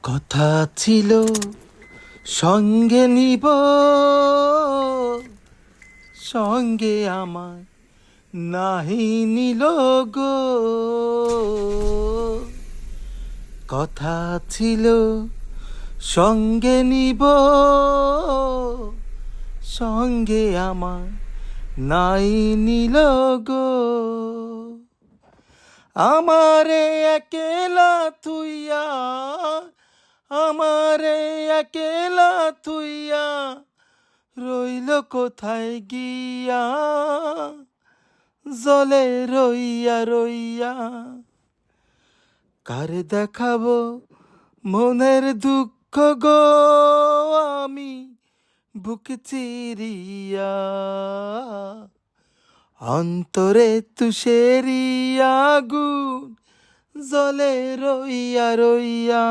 কথা ছিল সঙ্গে নিব, সঙ্গে আমার নাহি নিল গো। কথা ছিল সঙ্গে নিব, সঙ্গে আমার নাই নিল গো। আমারে একেলা তুইয়া, আমারে একেলা তুইয়া রইল কোথায় গিয়া, জলে রইয়া রইয়া। কার দেখাবো মনের দুঃখ গো আমি বুক চিরিয়া, অন্তরে তুষেরি আগুন জলে রইয়া রইয়া।